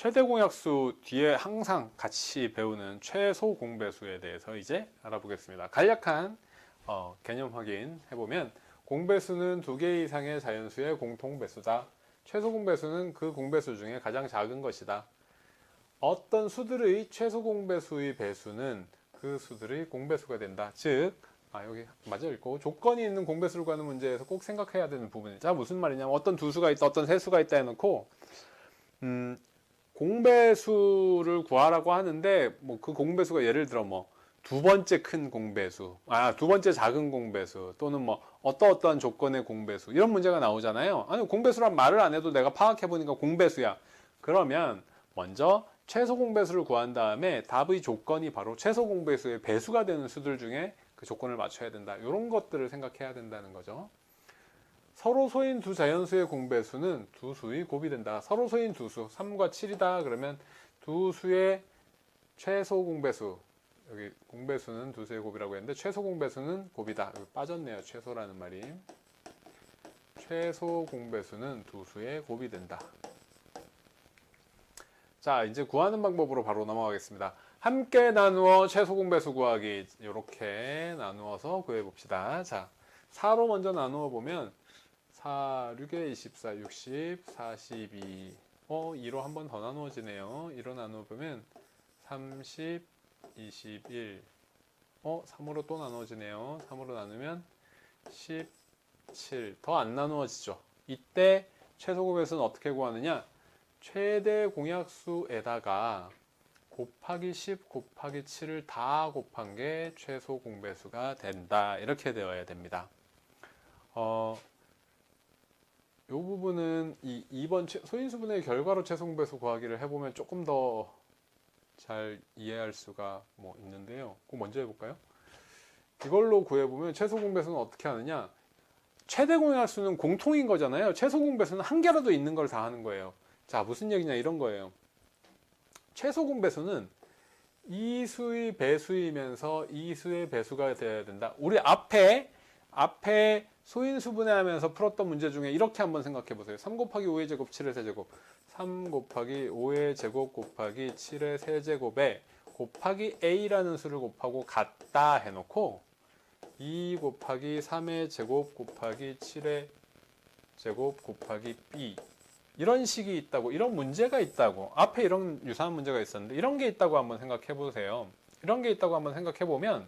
최대 공약수 뒤에 항상 같이 배우는 최소 공배수에 대해서 이제 알아보겠습니다. 간략한 개념 확인 해보면 공배수는 2개 이상의 자연수의 공통배수다. 최소 공배수는 그 공배수 중에 가장 작은 것이다. 어떤 수들의 최소 공배수의 배수는 그 수들의 공배수가 된다. 즉 여기 맞아 읽고 조건이 있는 공배수를 구하는 문제에서 꼭 생각해야 되는 부분이죠. 자, 무슨 말이냐면 어떤 두 수가 있다, 어떤 세 수가 있다 해놓고 공배수를 구하라고 하는데 뭐 그 공배수가 예를 들어 뭐 두 번째 큰 공배수, 두 번째 작은 공배수 또는 뭐 어떠한 조건의 공배수 이런 문제가 나오잖아요. 아니 공배수란 말을 안 해도 내가 파악해 보니까 공배수야. 그러면 먼저 최소 공배수를 구한 다음에 답의 조건이 바로 최소 공배수의 배수가 되는 수들 중에 그 조건을 맞춰야 된다. 이런 것들을 생각해야 된다는 거죠. 서로 소인 두 자연수의 공배수는 두 수의 곱이 된다. 서로 소인 두 수, 3과 7이다. 그러면 두 수의 최소 공배수, 여기 공배수는 두 수의 곱이라고 했는데 최소 공배수는 곱이다. 여기 빠졌네요. 최소라는 말이. 최소 공배수는 두 수의 곱이 된다. 자, 이제 구하는 방법으로 바로 넘어가겠습니다. 함께 나누어 최소 공배수 구하기. 이렇게 나누어서 구해봅시다. 자, 4로 먼저 나누어 보면 4, 6에 24, 60, 42. 2로 한 번 더 나누어지네요. 2로 나누어보면 30, 21. 3으로 또 나누어지네요. 3으로 나누면 17. 더 안 나누어지죠. 이때 최소 공배수는 어떻게 구하느냐? 최대 공약수에다가 곱하기 10 곱하기 7을 다 곱한 게 최소 공배수가 된다. 이렇게 되어야 됩니다. 이 부분은 2번 소인수분의 결과로 최소 공배수 구하기를 해보면 조금 더 잘 이해할 수가 있는데요. 그거 먼저 해볼까요? 이걸로 구해보면 최소 공배수는 어떻게 하느냐? 최대 공약수는 공통인 거잖아요. 최소 공배수는 한 개라도 있는 걸 다 하는 거예요. 자, 무슨 얘기냐 이런 거예요. 최소 공배수는 이 수의 배수이면서 이 수의 배수가 되어야 된다. 우리 앞에 소인수분해하면서 풀었던 문제 중에 이렇게 한번 생각해 보세요. 3 곱하기 5의 제곱 7의 세제곱 3 곱하기 5의 제곱 곱하기 7의 세제곱에 곱하기 a라는 수를 곱하고 같다 해놓고 2 곱하기 3의 제곱 곱하기 7의 제곱 곱하기 b 이런 식이 있다고, 이런 문제가 있다고, 앞에 이런 유사한 문제가 있었는데 이런 게 있다고 한번 생각해 보세요. 이런 게 있다고 한번 생각해 보면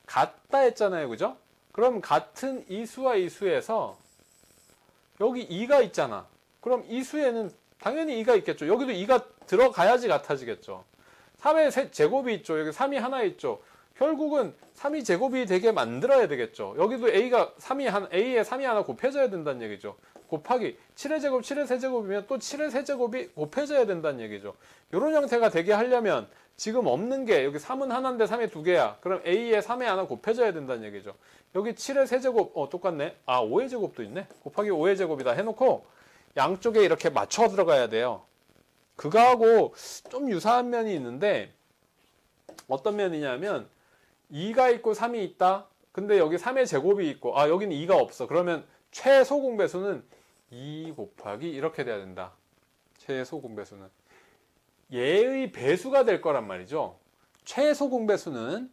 같다 했잖아요. 그죠? 그럼 같은 이 수와 이 수에서 여기 2가 있잖아. 그럼 이 수에는 당연히 2가 있겠죠. 여기도 2가 들어가야지 같아지겠죠. 3의 제곱이 있죠. 여기 3이 하나 있죠. 결국은 3이 제곱이 되게 만들어야 되겠죠. 여기도 A에 3이 하나 곱해져야 된다는 얘기죠. 곱하기 7의 제곱, 7의 세제곱이면 또 7의 세제곱이 곱해져야 된다는 얘기죠. 이런 형태가 되게 하려면 지금 없는 게 여기 3은 하나인데 3이 두 개야. 그럼 A에 3에 하나 곱해져야 된다는 얘기죠. 여기 7의 세제곱, 똑같네. 5의 제곱도 있네. 곱하기 5의 제곱이다 해놓고 양쪽에 이렇게 맞춰 들어가야 돼요. 그거하고 좀 유사한 면이 있는데 어떤 면이냐면 2가 있고 3이 있다. 근데 여기 3의 제곱이 있고 여기는 2가 없어. 그러면 최소 공배수는 2 곱하기 이렇게 돼야 된다. 최소 공배수는 얘의 배수가 될 거란 말이죠. 최소 공배수는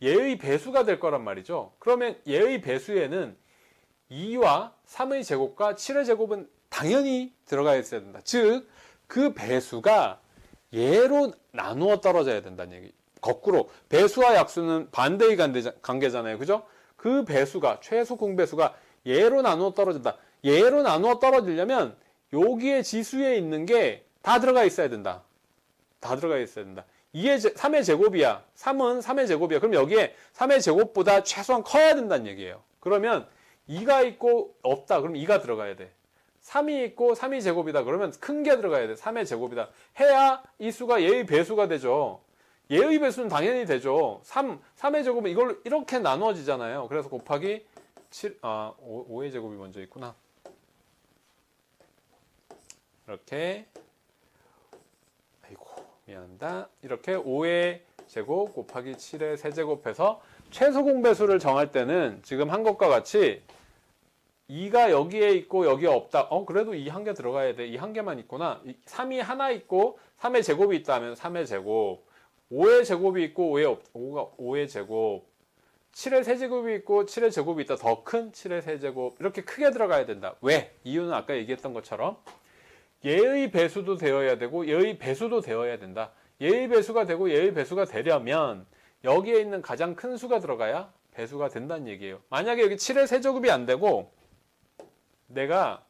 얘의 배수가 될 거란 말이죠. 그러면 얘의 배수에는 2와 3의 제곱과 7의 제곱은 당연히 들어가 있어야 된다. 즉, 그 배수가 얘로 나누어 떨어져야 된다는 얘기. 거꾸로 배수와 약수는 반대의 관계잖아요. 그죠? 그 배수가, 최소 공배수가 얘로 나누어 떨어진다. 얘로 나누어 떨어지려면 여기에 지수에 있는 게 다 들어가 있어야 된다. 다 들어가 있어야 된다. 3의 제곱이야. 3은 3의 제곱이야. 그럼 여기에 3의 제곱보다 최소한 커야 된다는 얘기예요. 그러면 2가 있고 없다. 그럼 2가 들어가야 돼. 3이 있고 3이 제곱이다. 그러면 큰 게 들어가야 돼. 3의 제곱이다. 해야 이 수가 얘의 배수가 되죠. 얘의 배수는 당연히 되죠. 3의 제곱은 이걸로 이렇게 나누어지잖아요. 그래서 곱하기 5의 제곱이 먼저 있구나. 이렇게 미안합니다. 이렇게 5의 제곱 곱하기 7의 세제곱해서 최소 공배수를 정할 때는 지금 한 것과 같이 2가 여기에 있고 여기에 없다. 그래도 2 한 개 들어가야 돼. 2 한 개만 있구나. 3이 하나 있고 3의 제곱이 있다면 3의 제곱. 5의 제곱이 있고 5가 5의 제곱. 7의 세제곱이 있고 7의 제곱이 있다. 더 큰 7의 세제곱. 이렇게 크게 들어가야 된다. 왜? 이유는 아까 얘기했던 것처럼 얘의 배수도 되어야 되고 얘의 배수도 되어야 된다. 얘의 배수가 되고 얘의 배수가 되려면 여기에 있는 가장 큰 수가 들어가야 배수가 된다는 얘기예요. 만약에 여기 7의 세제곱이 안 되고 내가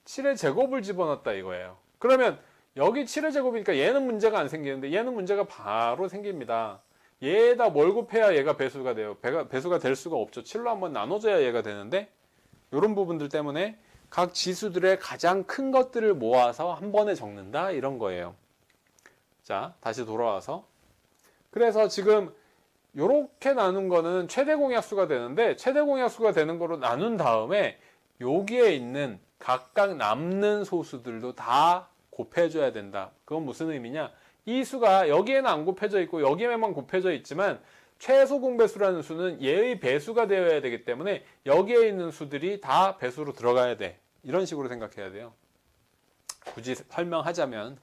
7의 제곱을 집어넣었다 이거예요. 그러면 여기 7의 제곱이니까 얘는 문제가 안 생기는데 얘는 문제가 바로 생깁니다. 얘에다 뭘 곱해야 얘가 배수가 돼요? 배수가 될 수가 없죠. 7로 한번 나눠줘야 얘가 되는데 이런 부분들 때문에 각 지수들의 가장 큰 것들을 모아서 한 번에 적는다 이런 거예요. 자, 다시 돌아와서 그래서 지금 요렇게 나눈 거는 최대 공약수가 되는데 최대 공약수가 되는 거로 나눈 다음에 여기에 있는 각각 남는 소수들도 다 곱해줘야 된다. 그건 무슨 의미냐? 이 수가 여기에는 안 곱해져 있고 여기에만 곱해져 있지만 최소 공배수라는 수는 얘의 배수가 되어야 되기 때문에 여기에 있는 수들이 다 배수로 들어가야 돼. 이런 식으로 생각해야 돼요. 굳이 설명하자면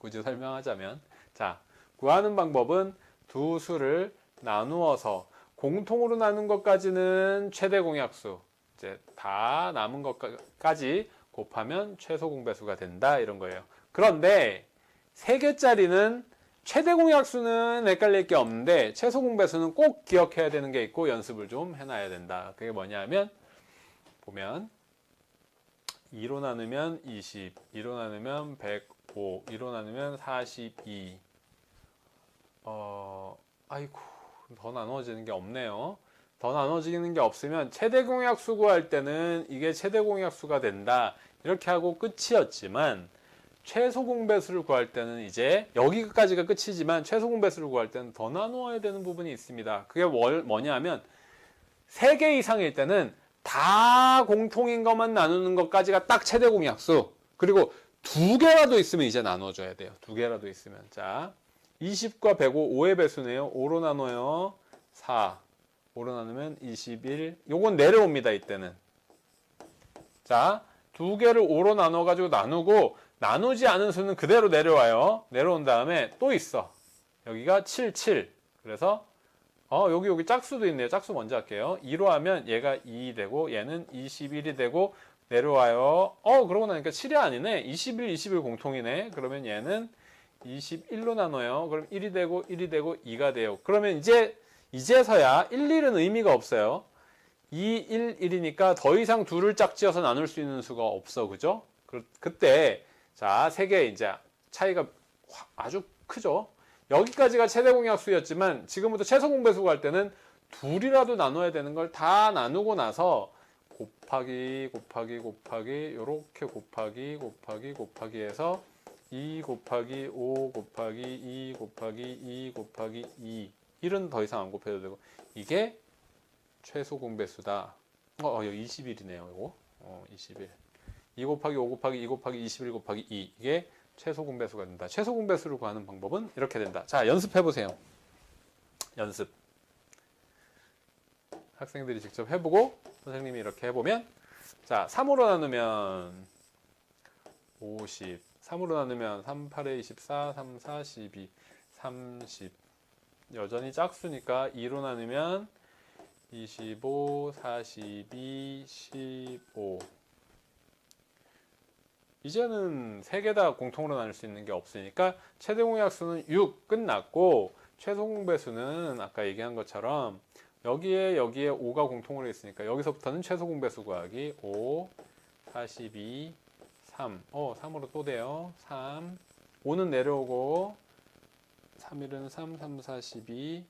자, 구하는 방법은 두 수를 나누어서 공통으로 나눈 것까지는 최대 공약수, 이제 다 남은 것까지 곱하면 최소 공배수가 된다 이런 거예요. 그런데 3개짜리는 최대 공약수는 헷갈릴 게 없는데 최소 공배수는 꼭 기억해야 되는 게 있고 연습을 좀 해놔야 된다. 그게 뭐냐면 보면 2로 나누면 20, 2로 나누면 105, 2로 나누면 42. 아이고, 더 나눠지는 게 없네요. 더 나눠지는 게 없으면 최대 공약수 구할 때는 이게 최대 공약수가 된다. 이렇게 하고 끝이었지만 최소 공배수를 구할 때는 이제 여기까지가 끝이지만 최소 공배수를 구할 때는 더 나누어야 되는 부분이 있습니다. 그게 뭐냐면 3개 이상일 때는 다 공통인 것만 나누는 것까지가 딱 최대 공약수. 그리고 2개라도 있으면 이제 나눠줘야 돼요. 2개라도 있으면. 자, 20과 105, 5의 배수네요. 5로 나눠요. 4. 5로 나누면 21. 요건 내려옵니다. 이때는. 자, 2개를 5로 나눠가지고 나누고 나누지 않은 수는 그대로 내려와요. 내려온 다음에 또 있어. 여기가 7, 7. 그래서 여기 짝수도 있네요. 짝수 먼저 할게요. 2로 하면 얘가 2 되고 얘는 21이 되고 내려와요. 그러고 나니까 7이 아니네. 21, 21 공통이네. 그러면 얘는 21로 나눠요. 그럼 1이 되고 1이 되고 2가 돼요. 그러면 이제서야 1, 1은 의미가 없어요. 2, 1, 1이니까 더 이상 둘을 짝지어서 나눌 수 있는 수가 없어. 그죠? 그때 자, 3개 이제 차이가 아주 크죠. 여기까지가 최대 공약수였지만 지금부터 최소 공배수 구할 때는 둘이라도 나눠야 되는 걸 다 나누고 나서 곱하기 요렇게 곱하기 해서 2 곱하기 5 곱하기 2 곱하기 2 곱하기 2 1은 더 이상 안 곱해도 되고 이게 최소 공배수다. 여기 21이네요. 이거 21 2 곱하기 5 곱하기 2 곱하기 21 곱하기 2 이게 최소 공배수가 된다. 최소 공배수를 구하는 방법은 이렇게 된다. 자, 연습해보세요. 연습. 학생들이 직접 해보고 선생님이 이렇게 해보면 자, 3으로 나누면 50 3으로 나누면 3, 8에 24 3, 4, 12 30 여전히 짝수니까 2로 나누면 25 42 15 이제는 3개 다 공통으로 나눌 수 있는 게 없으니까 최대 공약수는 6 끝났고 최소 공배수는 아까 얘기한 것처럼 여기에 5가 공통으로 있으니까 여기서부터는 최소 공배수 구하기 5 42 3 3으로 또 돼요. 3 5는 내려오고 3, 1은 3 3, 4, 12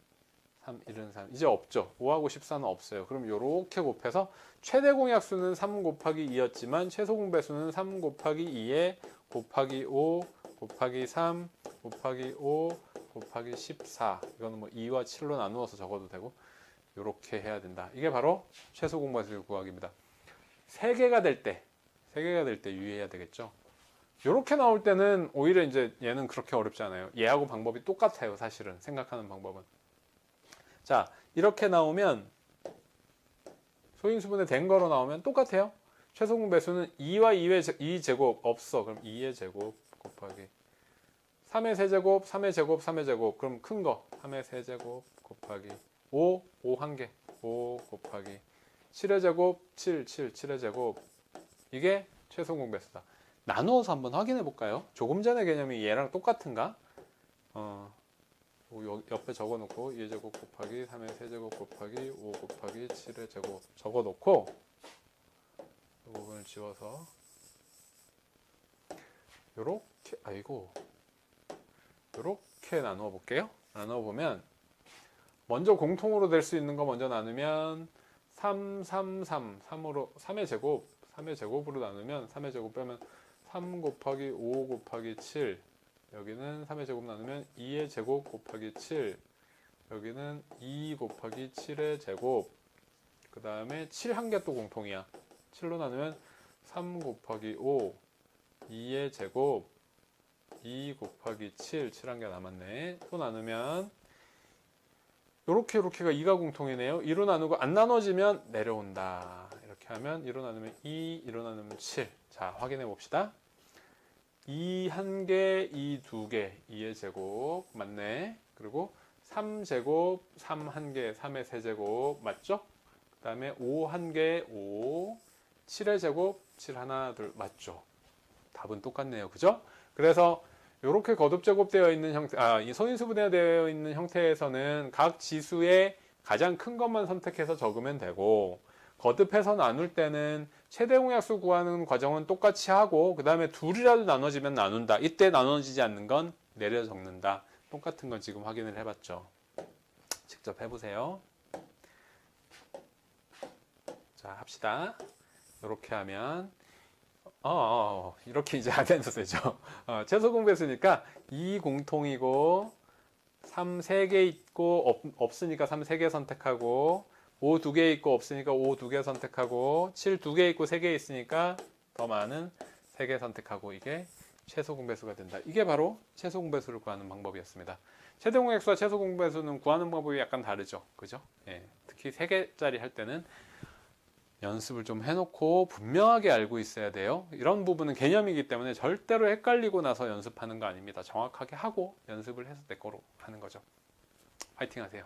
3, 1은 3 이제 없죠. 5하고 14는 없어요. 그럼 이렇게 곱해서 최대 공약수는 3 곱하기 2였지만 최소 공배수는 3 곱하기 2에 곱하기 5 곱하기 3 곱하기 5 곱하기 14 이거는 뭐 2와 7로 나누어서 적어도 되고 이렇게 해야 된다. 이게 바로 최소 공배수 구하기입니다. 3개가 될 때 유의해야 되겠죠. 이렇게 나올 때는 오히려 이제 얘는 그렇게 어렵지 않아요. 얘하고 방법이 똑같아요. 사실은 생각하는 방법은. 자, 이렇게 나오면 소인수분해 된 거로 나오면 똑같아요. 최소공 배수는 2와 2의 제곱 없어. 그럼 2의 제곱 곱하기 3의 세제곱, 3의 제곱, 3의 제곱. 그럼 큰 거 3의 세제곱 곱하기 5 한 개. 5 곱하기 7의 제곱, 7의 제곱. 이게 최소공 배수다. 나누어서 한번 확인해 볼까요? 조금 전의 개념이 얘랑 똑같은가? 옆에 적어놓고 2의 제곱 곱하기 3의 세제곱 곱하기 5 곱하기 7의 제곱 적어놓고 이 부분을 지워서 요렇게 나누어 볼게요. 나누어 보면 먼저 공통으로 될 수 있는 거 먼저 나누면 3으로 3의 제곱으로 나누면 3의 제곱 빼면 3 곱하기 5 곱하기 7 여기는 3의 제곱 나누면 2의 제곱 곱하기 7 여기는 2 곱하기 7의 제곱 그 다음에 7 한 개 또 공통이야. 7로 나누면 3 곱하기 5 2의 제곱 2 곱하기 7 한 개 남았네. 또 나누면 요렇게가 2가 공통이네요. 2로 나누고 안 나눠지면 내려온다. 이렇게 하면 2로 나누면 2, 2로 나누면 7. 자, 확인해 봅시다. 2 한 개, 2 두 개, 2의 제곱 맞네. 그리고 3제곱, 3 한 개, 3의 세제곱 맞죠? 그 다음에 5 한 개, 5, 7의 제곱, 7 하나, 둘 맞죠? 답은 똑같네요. 그죠? 그래서 이렇게 거듭 제곱되어 있는 형태, 이 소인수분해되어 있는 형태에서는 각 지수의 가장 큰 것만 선택해서 적으면 되고 거듭해서 나눌 때는 최대 공약수 구하는 과정은 똑같이 하고 그 다음에 둘이라도 나눠지면 나눈다. 이때 나눠지지 않는 건 내려 적는다. 똑같은 건 지금 확인을 해봤죠. 직접 해보세요. 자, 합시다. 이렇게 하면 이렇게 이제 하면서 되죠. 최소 공배수니까 2 공통이고 3 3개 있고 없으니까 3 3개 선택하고 5 2개 있고 없으니까 5 2개 선택하고 7 2개 있고 3개 있으니까 더 많은 3개 선택하고 이게 최소 공배수가 된다. 이게 바로 최소 공배수를 구하는 방법이었습니다. 최대 공약수와 최소 공배수는 구하는 방법이 약간 다르죠. 그죠? 예, 특히 3개짜리 할 때는 연습을 좀 해놓고 분명하게 알고 있어야 돼요. 이런 부분은 개념이기 때문에 절대로 헷갈리고 나서 연습하는 거 아닙니다. 정확하게 하고 연습을 해서 내 거로 하는 거죠. 파이팅 하세요.